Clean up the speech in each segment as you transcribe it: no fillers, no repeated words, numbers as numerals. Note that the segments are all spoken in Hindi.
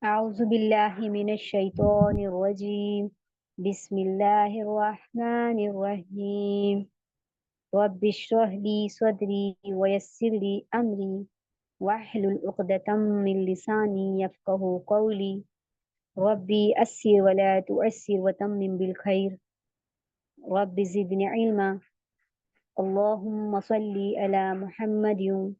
औज़ुबिल्लाहि मिनश्शैतानिर्रजीम। बिस्मिल्लाहिर्रहमानिर्रहीम। रब्बिश्रह ली सदरी वयस्सिर ली अमरी वाहलुल उक़दतम मिन लिसानी यफ़क़हू क़ौली। रब्बी यस्सिर वला तुअस्सिर वतम्मिम बिल खैर। रब्बि ज़िदनी इल्मा। अल्लाहुम्मा सल्लि अला मुहम्मदिन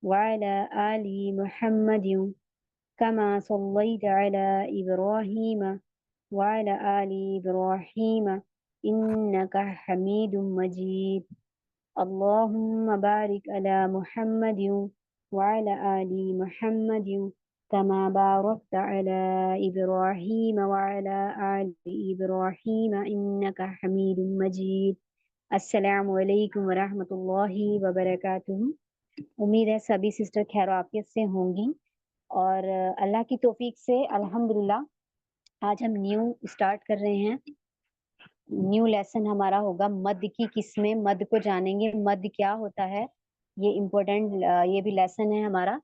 व अला आलि मुहम्मदिन कमा सल्लैता अला इब्राहीम व अला आलि इब्राहीम इन्नका हमीदुम मजीद। अल्लाहुम्मा बारिक अला मुहम्मदिन व अला आलि मुहम्मदिन कमा बारकता अला इब्राहीम व अला आलि इब्राहीम इन्नका हमीदुम मजीद। अस्सलामु अलैकुम व रहमतुल्लाहि व बरकातुहू। उम्मीद है सभी सिस्टर खैर आफियत से होंगी और अल्लाह की तौफीक से अल्हम्दुलिल्लाह आज हम न्यू स्टार्ट कर रहे हैं। न्यू लेसन हमारा होगा मद की किस्में। मद को जानेंगे, मद क्या होता है। ये इम्पोर्टेंट ये भी लेसन है हमारा।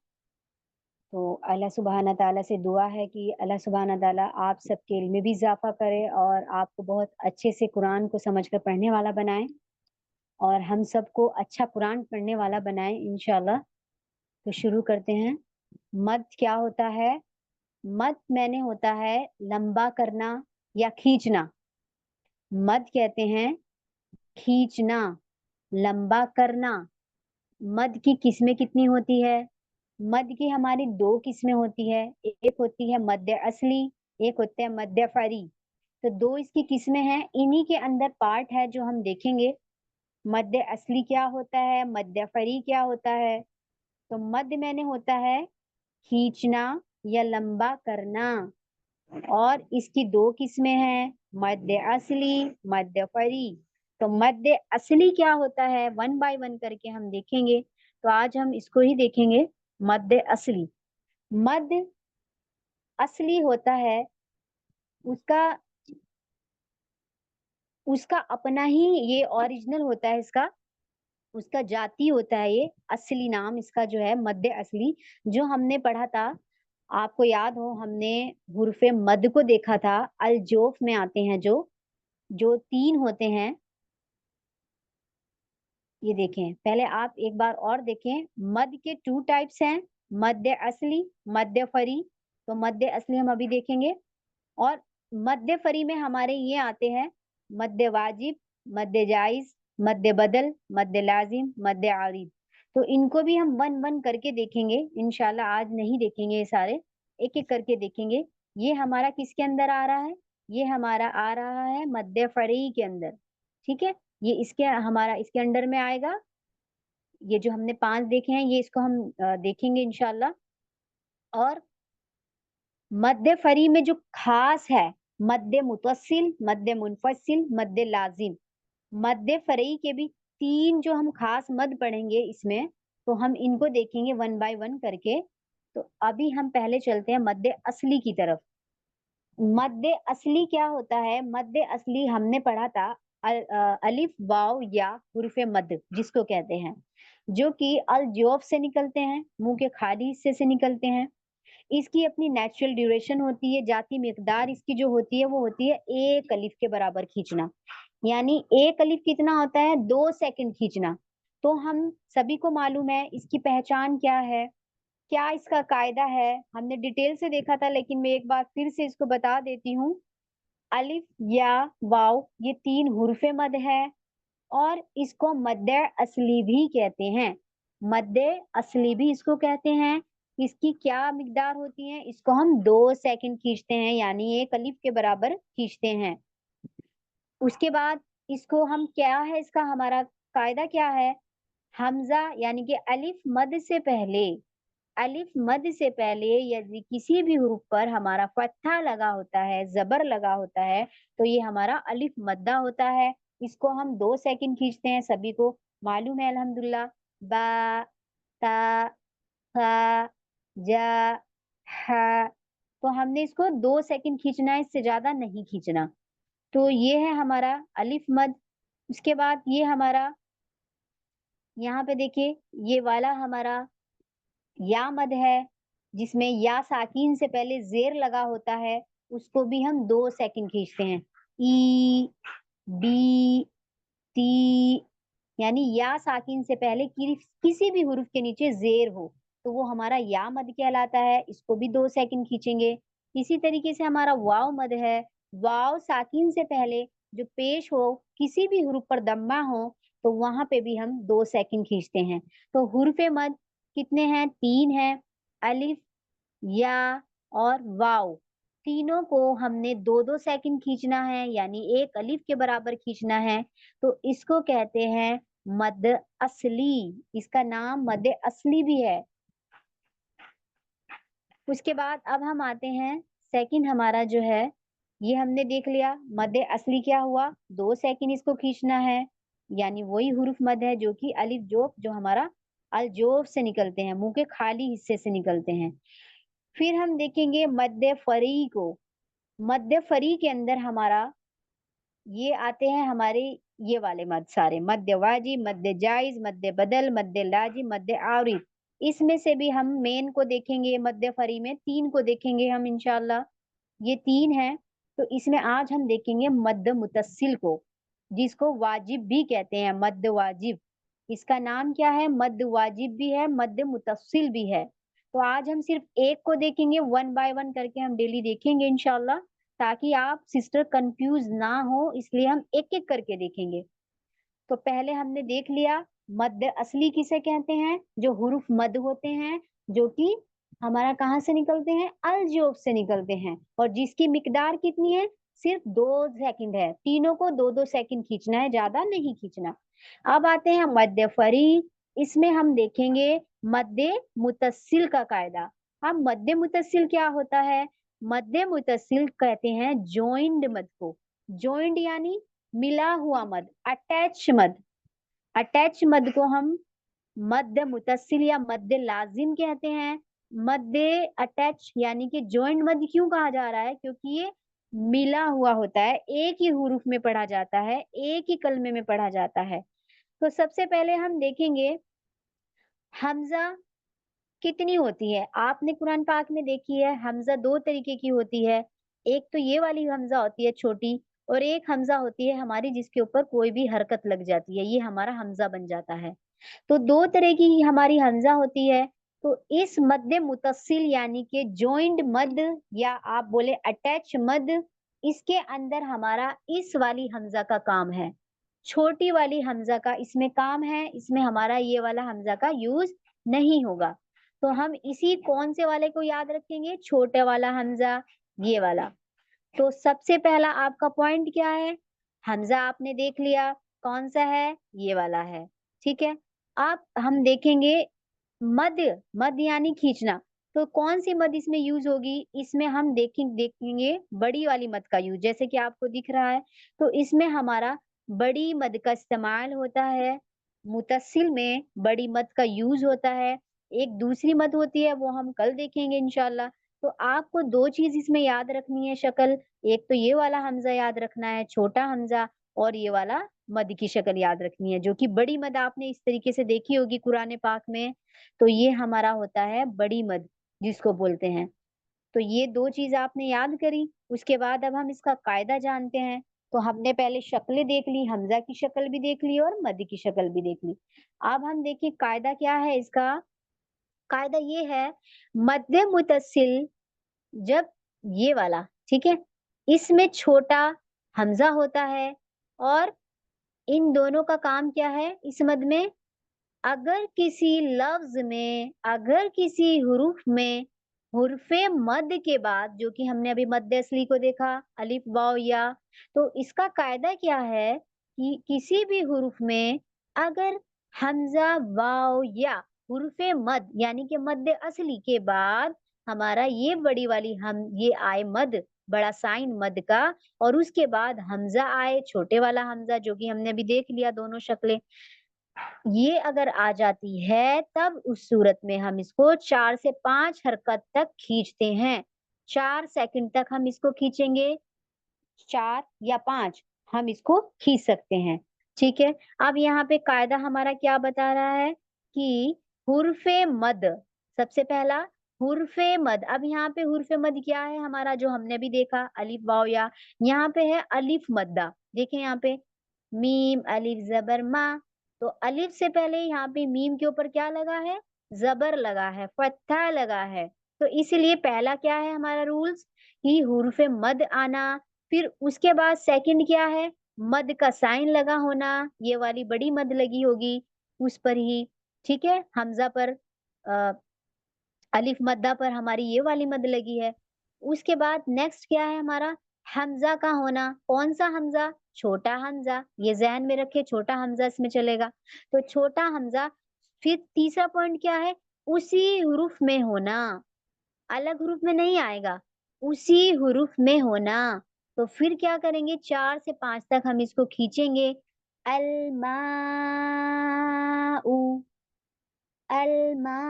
तो अल्लाह सुब्हाना ताला से दुआ है कि अल्लाह सुब्हाना ताला आप सबके इल्म में भी इजाफा करे और आपको बहुत अच्छे से कुरान को समझकर पढ़ने वाला बनाए और हम सबको अच्छा कुरान पढ़ने वाला बनाए इंशाल्लाह। तो शुरू करते हैं। मद क्या होता है? मद मैंने होता है लंबा करना या खींचना। मद कहते हैं खींचना, लंबा करना। मद की किस्में कितनी होती है? मद की हमारी दो किस्में होती है। एक होती है मद्य असली, एक होता है मद्य फरी। तो दो इसकी किस्में हैं, इन्हीं के अंदर पार्ट है जो हम देखेंगे। मद्य असली क्या होता है, मद्य फरी क्या होता है। तो मद मैंने होता है खींचना या लंबा करना और इसकी दो किस्में हैं, मद्य असली, मद्य फरी। तो मद्य असली क्या होता है, वन बाय वन करके हम देखेंगे। तो आज हम इसको ही देखेंगे, मद्य असली। मद्य असली होता है उसका उसका अपना ही ये ओरिजिनल होता है, इसका उसका जाति होता है। ये असली नाम इसका जो है मद्य असली, जो हमने पढ़ा था। आपको याद हो हमने हुर्फे मद को देखा था। अल जोफ में आते हैं जो जो तीन होते हैं। ये देखें, पहले आप एक बार और देखें। मद के टू टाइप्स हैं, मद्य असली, मद्य फरी। तो मद्य असली हम अभी देखेंगे और मद्य फरी में हमारे ये आते हैं मद्य वाजिब, मद्य जायज, मद्य बदल, मद्य लाजिम, मद्य आरिद। तो इनको भी हम वन वन करके देखेंगे इंशाल्लाह। आज नहीं देखेंगे ये सारे, एक एक करके देखेंगे। ये हमारा किसके अंदर आ रहा है? ये हमारा आ रहा है मद्य फरी के अंदर। ठीक है, ये इसके हमारा इसके अंडर में आएगा। ये जो हमने पांच देखे हैं ये इसको हम देखेंगे इंशाल्लाह। और मद्य फरी में जो खास है, मद्य मुतस्सिल, मद्य मुनफसिल, मद्य लाजिम। मद्य फरी के भी तीन जो हम खास मद पढ़ेंगे इसमें, तो हम इनको देखेंगे वन बाय वन करके। तो अभी हम पहले चलते हैं मद्य असली की तरफ। मद्य असली क्या होता है? मद्य असली हमने पढ़ा था अलिफ वाव या हुर्फे मद जिसको कहते हैं, जो कि अल जोफ से निकलते हैं, मुंह के खाली हिस्से से निकलते हैं। इसकी अपनी नेचुरल ड्यूरेशन होती है, जाती मिकदार इसकी जो होती है वो होती है एक अलिफ के बराबर खींचना। यानी एक अलिफ कितना होता है? 2 सेकंड खींचना। तो हम सभी को मालूम है इसकी पहचान क्या है, क्या इसका कायदा है। हमने डिटेल से देखा था लेकिन मैं एक बार फिर से इसको बता देती हूँ। अलिफ या वाव ये तीन हुर्फे मद है और इसको मद्य असली भी कहते हैं। मद्य असली भी इसको कहते हैं। इसकी क्या मिकदार होती है? इसको हम 2 सेकंड खींचते हैं, यानी एक अलिफ के बराबर खींचते हैं। उसके बाद इसको हम क्या है, इसका हमारा कायदा क्या है? हमजा यानी कि अलिफ मद से पहले, अलिफ मद से पहले यदि किसी भी हुरूफ पर हमारा फत्था लगा होता है, जबर लगा होता है, तो ये हमारा अलिफ मद्दा होता है। इसको हम 2 सेकंड खींचते हैं, सभी को मालूम है अल्हम्दुलिल्लाह। बा, ता, था, जा, हा। तो हमने इसको 2 सेकंड खींचना है, इससे ज्यादा नहीं खींचना। तो ये है हमारा अलिफ मद। उसके बाद ये हमारा यहाँ पे देखिए, ये वाला हमारा या मद है। जिसमें या साकिन से पहले ज़ेर लगा होता है, उसको भी हम 2 सेकंड खींचते हैं। ई, बी, ती, यानी या साकिन से पहले किसी भी हुर्फ के नीचे ज़ेर हो, तो वो हमारा या मद कहलाता है, इसको भी 2 सेकंड खींचेंगे। इसी तरीके से हमारा वाव मद है, वाव साकिन से पहले जो पेश हो, किसी भी हुर्फ पर दम्मा हो, तो वहाँ पे भी हम 2 सेकंड खींचते हैं। तो हुर्फ़ मद कितने हैं? 3 हैं, अलिफ, या और वाव, तीनों को हमने 2-2 सेकंड खींचना है, यानी 1 अलिफ के बराबर खींचना है, तो इसको कहते हैं मद असली, इसका नाम मद असली भी है। उसके बाद अब हम आते हैं सेकंड हमारा जो है, ये हमने देख लिया मद असली क्या हुआ, 2 सेकंड इसको खींचना है, यानी वही हुर्फ मद है जो कि अलिफ जोफ जो हमारा अल-जोफ से निकलते हैं, मुँह के खाली हिस्से से निकलते हैं। फिर हम देखेंगे मद्दे फरी को। मद्दे फरी के अंदर हमारा ये आते हैं हमारे ये वाले मद सारे, मद्दे वाजिब, मद्दे जाइज़, मद्दे बदल, मद्दे लाज़िम, मद्दे आरिद। इसमें से भी हम मेन को देखेंगे मद्दे फरी में 3 को देखेंगे हम इंशाअल्लाह, ये 3 हैं। तो इसमें आज हम देखेंगे मद्द मुतस्सिल को, जिसको वाजिब भी कहते हैं, मद्द वाजिब। इसका नाम क्या है? मद्द वाजिब भी है, मद्द मुतस्सिल भी है। तो आज हम सिर्फ़ एक को देखेंगे, वन बाय वन करके हम डेली देखेंगे इंशाअल्लाह, ताकि आप सिस्टर कन्फ्यूज़ ना हो, इसलिए हम एक-एक करके देखेंगे। तो पहले हमने देख लिया मद्द असली किसे कहते हैं? जो हुर्फ मद होते हैं, जो कि हमारा कहाँ से निकलते हैं? अल-जोफ़ से निकलते हैं और जिसकी मिकदार कितनी है? सिर्फ़ 2 सेकंड है। तीनों को 2-2 सेकंड खींचना है, ज़्यादा नहीं खींचना। अब आते हैं मद्द फरी, इसमें हम देखेंगे मद्दे मुतस्सिल का कायदा। अब मद्दे मुतस्सिल क्या होता है? मद्दे मुतस्सिल कहते हैं जॉइंड मद को। जॉइंड यानी मिला हुआ मद, अटैच मद। अटैच मद को हम मद्द मुतस्सिल या मद्द लाज़िम कहते हैं। मद्द अटैच यानी कि जॉइंट मद क्यों कहा जा रहा है? क्योंकि ये मिला हुआ होता है, एक ही हुरूफ में पढ़ा जाता है, एक ही कलमे में पढ़ा जाता है। तो सबसे पहले हम देखेंगे हमज़ा कितनी होती है? आपने कुरान पाक में देखी है हमज़ा 2 तरीके की होती है। एक तो ये वाली हमज़ा होती है छोटी और एक हमज़ा होती है हमारी जिसके ऊपर कोई भी हरकत लग जाती है, ये हमारा हमज़ा बन जाता है। तो 2 तरह की हमारी हमज़ा होती है। तो इस मद्द मुतस्सिल यानी कि जॉइंट मद या आप बोले अटैच मद, इसके अंदर हमारा इस वाली हमज़ा का काम है। छोटी वाली हमज़ा का इसमें काम है, इसमें हमारा ये वाला हमज़ा का यूज़ नहीं होगा। तो हम इसी कौन से वाले को याद रखेंगे? छोटे वाला हमज़ा, ये वाला। तो सबसे पहला आपका पॉइंट क्या है? हमज़ा आपने देख लिया, कौन-सा है? ये वाला है, ठीक है? अब हम देखेंगे मद, मद यानी खींचना, तो कौन-सी मद इसमें यूज़ होगी? इसमें हम देखेंगे बड़ी वाली मद का यूज़, जैसे कि आपको दिख रहा है, तो इसमें हमारा बड़ी मद का इस्तेमाल होता है, मुतस्सिल में बड़ी मद का यूज़ होता है। एक दूसरी मद होती है, वो हम कल देखेंगे इंशाअल्लाह। तो आपको 2 चीज़ इसमें याद रखनी है शक्ल, एक तो ये वाला हमज़ा याद रखना है, छोटा हमज़ा और ये वाला मद की शक्ल याद रखनी है, जो कि बड़ी मद आपने इस तरीके से देखी होगी कुरान पाक में। तो ये हमारा होता है बड़ी मद, जिसको बोलते हैं। तो ये 2 चीज़ आपने याद करी, उसके बाद अब हम इसका कायदा जानते हैं। तो हमने पहले शक्लें देख ली, हमज़ा की शक्ल भी देख ली और मद की शक्ल भी देख ली। अब हम देखिए कायदा क्या है इसका? कायदा ये है, मद्दे मुतस्सिल जब ये वाला, ठीक है? इसमें छोटा हमज़ा होता है और इन दोनों का काम क्या है इस मद में? अगर किसी लफ्ज़ में, अगर किसी हुरूफ में, हुर्फ़े मद के बाद जो कि हमने अभी मद्दे असली को देखा, अलिफ, वाव, या, तो इसका कायदा क्या है कि किसी भी हुरूफ में अगर हमज़ा, वाव या हुर्फ़े मद यानी कि मद्दे असली के बाद हमारा ये बड़ी वाली हम ये आए मद, बड़ा साइन मद का और उसके बाद हमज़ा आए, छोटे वाला हमज़ा जो कि हमने अभी देख लिया दोनों शक्लें। ये अगर आ जाती है तब उस सूरत में हम इसको 4 से 5 हरकत तक खींचते हैं। 4 सेकंड तक हम इसको खींचेंगे, 4 या 5 हम इसको खींच सकते हैं, ठीक है? अब यहाँ पे कायदा हमारा क्या बता रहा है कि हुर्फ़े मद सबसे पहला हुर्फे मद। अब यहाँ पे हुर्फे मद क्या है हमारा, जो हमने भी देखा अलिफ वाव या, यहाँ पे है अलिफ मद्दा। देखें यहाँ पे मीम अलिफ जबर मा, तो अलिफ से पहले यहाँ पे मीम के ऊपर क्या लगा है, जबर लगा है, फत्था लगा है। तो इसीलिए पहला क्या है हमारा रूल्स कि हुर्फे मद आना, फिर उसके बाद सेकंड क्या है, मद का साइन लगा होना, ये वाली बड़ी मद लगी होगी उस पर ही, ठीक है, हमजा पर, अलिफ मद्दा पर हमारी ये वाली मद लगी है। उसके बाद नेक्स्ट क्या है हमारा, हमजा का होना। कौन सा हमजा, छोटा हमजा, ये ज़हन में रखे, छोटा हमजा इसमें चलेगा। तो छोटा हमजा। फिर तीसरा पॉइंट क्या है, उसी हुरूफ में होना, अलग हुरूफ में नहीं आएगा, उसी हुरूफ में होना। तो फिर क्या करेंगे, 4 से 5 तक हम इसको खींचेंगे। अलमाउ, अलमाउ,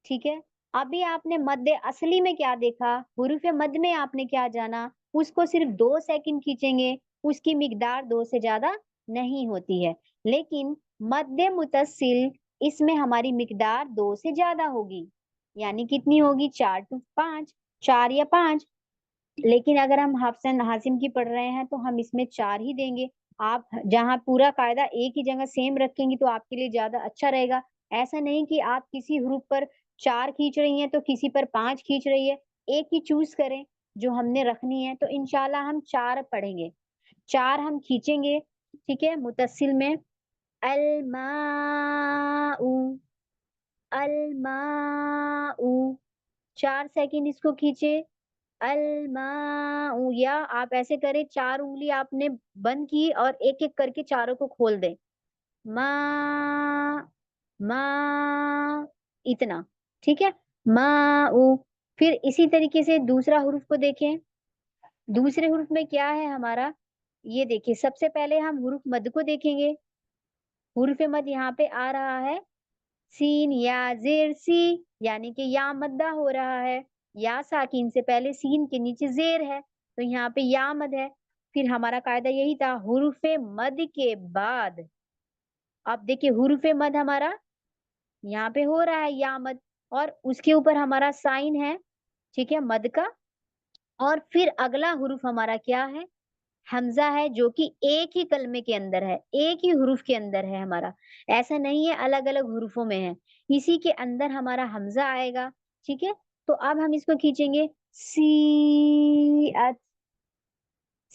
ठीक है। अभी आपने मद्दे असली में क्या देखा, हुरूफ मद में आपने क्या जाना, उसको सिर्फ 2 सेकंड खींचेंगे, उसकी मिकदार 2 से ज्यादा नहीं होती है। लेकिन मद्दे मुतस्सिल, इसमें हमारी मिकदार 2 से ज्यादा होगी, यानी कितनी होगी, 4 टू 5, 4 या 5। लेकिन अगर हम हाफसन हासिम की पढ़ रहे हैं तो हम इसमें 4 ही देंगे। आप जहाँ पूरा कायदा एक ही जगह सेम रखेंगी तो आपके लिए ज्यादा अच्छा रहेगा। ऐसा नहीं कि आप किसी हरूफ पर 4 खींच रही हैं तो किसी पर 5 खींच रही है, एक ही चूज करें जो हमने रखनी है। तो इंशाल्लाह हम 4 पढ़ेंगे, 4 हम खींचेंगे, ठीक है। मुतस्सिल में अलमाउ, अलमाउ, 4 सेकंड इसको खींचे। अलमाउ, या आप ऐसे करें, 4 उंगली आपने बंद की और एक एक करके चारों को खोल दें। मा, मा, इतना, ठीक है। माउ। फिर इसी तरीके से दूसरा हुरूफ को देखें। दूसरे हुरूफ में क्या है हमारा, ये देखिए, सबसे पहले हम हुरूफ मद को देखेंगे। हुरूफ मद यहाँ पे आ रहा है सीन या जेर सी, यानी कि या मद्दा हो रहा है, या साकिन से पहले सीन के नीचे जेर है, तो यहाँ पे या मद है। फिर हमारा कायदा यही था, हुरूफे मद के बाद, अब देखिए हुरूफे मद हमारा यहाँ पे हो रहा है या मद, और उसके ऊपर हमारा साइन है, ठीक है, मद का। और फिर अगला हुरूफ हमारा क्या है, हमजा है, जो कि एक ही कलमे के अंदर है, एक ही हुरूफ के अंदर है हमारा, ऐसा नहीं है अलग अलग हुरूफों में है, इसी के अंदर हमारा हमजा आएगा, ठीक है। तो अब हम इसको खींचेंगे, सी अत,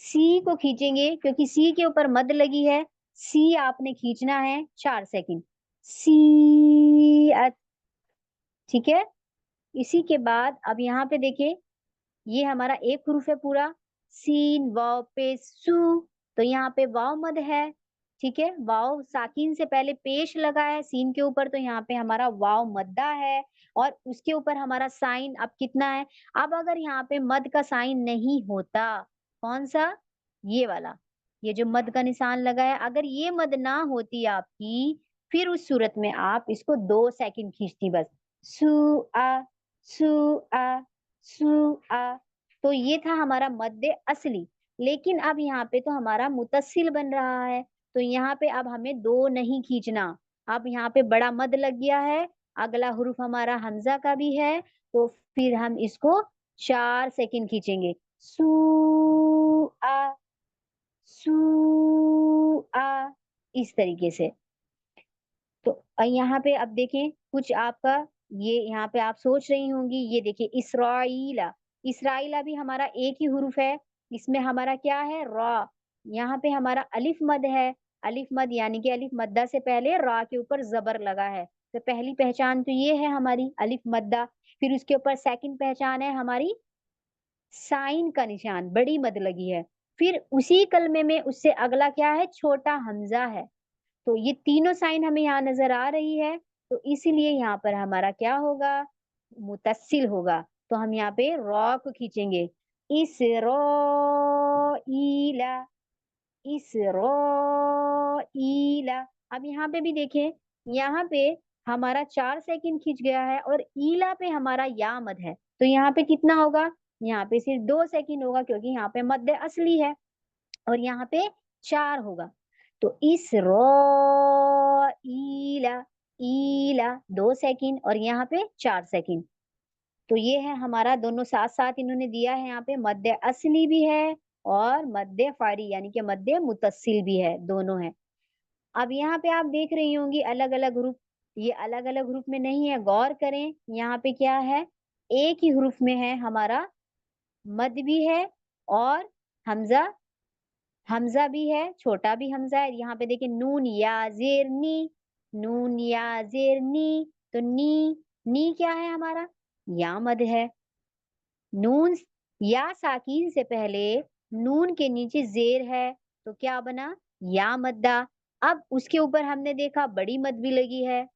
सी को खींचेंगे क्योंकि सी के ऊपर मद लगी है, सी आपने खींचना है 4 सेकंड, सी अत, ठीक है। इसी के बाद अब यहाँ पे देखिए, ये हमारा एक हुरूफ है पूरा, सीन वाव पे सू, तो यहाँ पे वाव मद है, ठीक है। वाव साकिन से पहले पेश लगा है सीन के ऊपर, तो यहाँ पे हमारा वाव मद्दा है, और उसके ऊपर हमारा साइन अब कितना है। अब अगर यहाँ पे मद का साइन नहीं होता, कौन सा, ये वाला, ये जो मद का निशान लगा है, अगर ये मद ना होती आपकी, फिर उस सूरत में आप इसको 2 सेकंड खींचती बस, सू आ, सू आ, सू आ। तो ये था हमारा मद्दे असली। लेकिन अब यहाँ पे तो हमारा मुतस्सिल बन रहा है, तो यहाँ पे अब हमें 2 नहीं खींचना। अब यहाँ पे बड़ा मद लग गया है, अगला हुरूफ हमारा हमजा का भी है, तो फिर हम इसको 4 सेकंड खींचेंगे, सू आ, सू आ, इस तरीके से। तो यहाँ पे अब देखें कुछ आपका, ये यहाँ पे आप सोच रही होंगी, ये देखिए इसराइला, इसराइला भी हमारा एक ही हुरूफ है, इसमें हमारा क्या है, रा, यहाँ पे हमारा अलिफ मद है, अलिफ मद यानी कि अलिफ मद्दा से पहले रा के ऊपर जबर लगा है, तो पहली पहचान तो ये है हमारी अलिफ मद्दा। फिर उसके ऊपर सेकंड पहचान है हमारी साइन का निशान, बड़ी मद लगी है। फिर उसी कलमे में उससे अगला क्या है, छोटा हमजा है। तो ये तीनों साइन हमें यहाँ नजर आ रही है, तो इसीलिए यहाँ पर हमारा क्या होगा, मुतस्सिल होगा। तो हम यहाँ पे रॉ को खींचेंगे, इस रो ईला, इस रो ईला। अब यहाँ पे भी देखें, यहाँ पे हमारा 4 सेकंड खींच गया है, और ईला पे हमारा या मद है, तो यहाँ पे कितना होगा, यहाँ पे सिर्फ 2 सेकंड होगा, क्योंकि यहाँ पे मद असली है, और यहाँ पे 4 होगा। तो इस रो ईला, ईला 2 सेकंड और यहाँ पे 4 सेकंड। तो ये है हमारा दोनों साथ-साथ इन्होंने दिया है यहाँ पे मध्य असली भी है और मध्य फ़ारी यानी कि मध्य मुत्तसिल भी है, दोनों है। अब यहाँ पे आप देख रही होंगी अलग-अलग ग्रुप, ये अलग-अलग ग्रुप में नहीं है, गौर करें यहाँ पे क्या है, एक ही ह्रुफ में है हमारा मद भी है और हमज़ा हमज़ा भी है, छोटा भी हमज़ा है। यहाँ पे देखिए नून या ज़ेर नी, नून या ज़ेर नी, तो नी क्या है हमारा? या मद है। नून या साकिन से पहले नून के नीचे ज़ेर है, तो क्या बना? या मद्दा। अब उसके ऊपर हमने देखा बड़ी मद भी लगी है,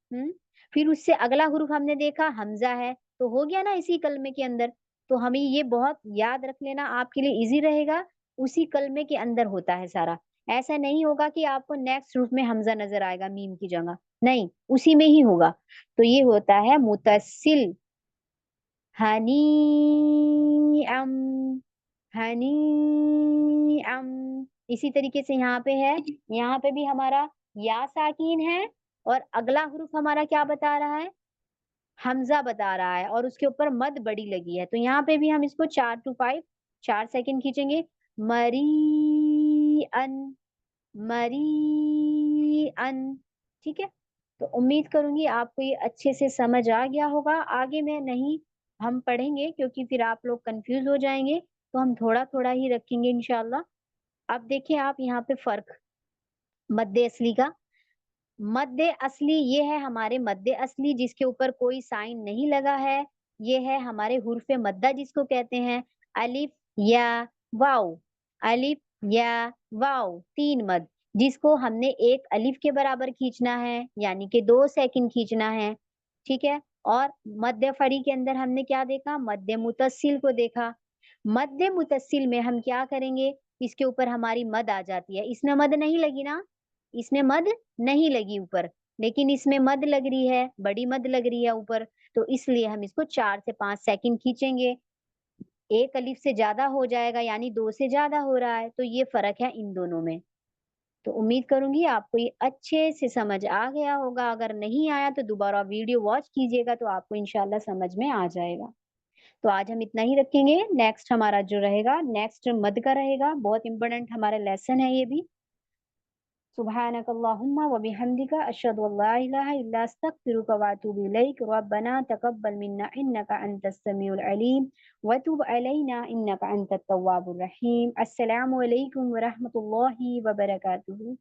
फिर उससे अगला हुरूफ हमने देखा हमज़ा है, तो हो गया ना इसी कलमे के अंदर। तो हमें ये बहुत याद रख लेना आपके लिए ईज़ी रहेगा, उसी कलमे के अंदर होता है सारा। ऐसा नहीं होगा कि आपको नेक्स्ट ह्रुफ में हमज़ा नज़र आएगा मीम की जगह, नहीं, उसी में ही होगा। तो ये होता है मुतस्सिल, हनीअम, हनीअम। इसी तरीके से यहाँ पे है, यहाँ पे भी हमारा या साकीन है और अगला हुरूफ हमारा क्या बता रहा है? हमज़ा बता रहा है और उसके ऊपर मद बड़ी लगी है। तो यहाँ पे भी हम इसको 4 टू 5 4 सेकंड खींचेंगे। मरीअन, मरीअन, ठीक है? तो उम्मीद करूँगी आपको ये अच्छे से समझ आ गया होगा। आगे मैं नहीं हम पढ़ेंगे क्योंकि फिर आप लोग कन्फ्यूज़ हो जाएँगे, तो हम थोड़ा-थोड़ा ही रखेंगे इंशाअल्लाह। अब देखिए आप यहाँ पे फ़र्क मद्दे असली का। मद्दे असली ये है हमारे मद्दे असली जिसके ऊपर कोई साइन नहीं लगा है। ये है हमारे हुर्फ़े मद्दा जिसको कहते हैं। अलिफ, या, वाव, अलिफ, या, वाव 3 मद जिसको हमने एक अलिफ के बराबर खींचना है, यानी कि 2 सेकंड खींचना है, ठीक है? और मध्य फड़ी के अंदर हमने क्या देखा? मध्य मुतस्सिल को देखा। मध्य मुतस्सिल में हम क्या करेंगे? इसके ऊपर हमारी मद आ जाती है। इसमें मद नहीं लगी ना? इसमें मद नहीं लगी ऊपर, लेकिन इसमें मद लग रही है, बड़ी मद लग रही है ऊपर, तो इसलिए हम इसको 4 से 5 सेकंड खींचेंगे। 1 अलिफ से ज़्यादा हो जाएगा यानी 2 से ज़्यादा हो रहा है, तो ये फ़र्क है इन दोनों में। तो उम्मीद करूँगी आपको ये अच्छे से समझ आ गया होगा, अगर नहीं आया तो दोबारा वीडियो वॉच कीजिएगा तो आपको इंशाअल्लाह समझ में आ जाएगा। तो आज हम इतना ही रखेंगे, नेक्स्ट हमारा जो रहेगा, नेक्स्ट मद का रहेगा, बहुत इम्पोर्टेंट हमारा लेसन है ये भी। सुब्हानक अल्लाहुम्मा व बिहम्दिका अशहदु अल्ला इलाहा इल्ला अस्तगफिरुका व अतूबु इलैक रब्बना तक़ब्बल मिन्ना इन्नका अंतस समीउल अलीम व तुब अलैना इन्नका अंतत तव्वाबुर रहीम। अस्सलामु अलैकुम व रहमतुल्लाहि व बरकातुहू।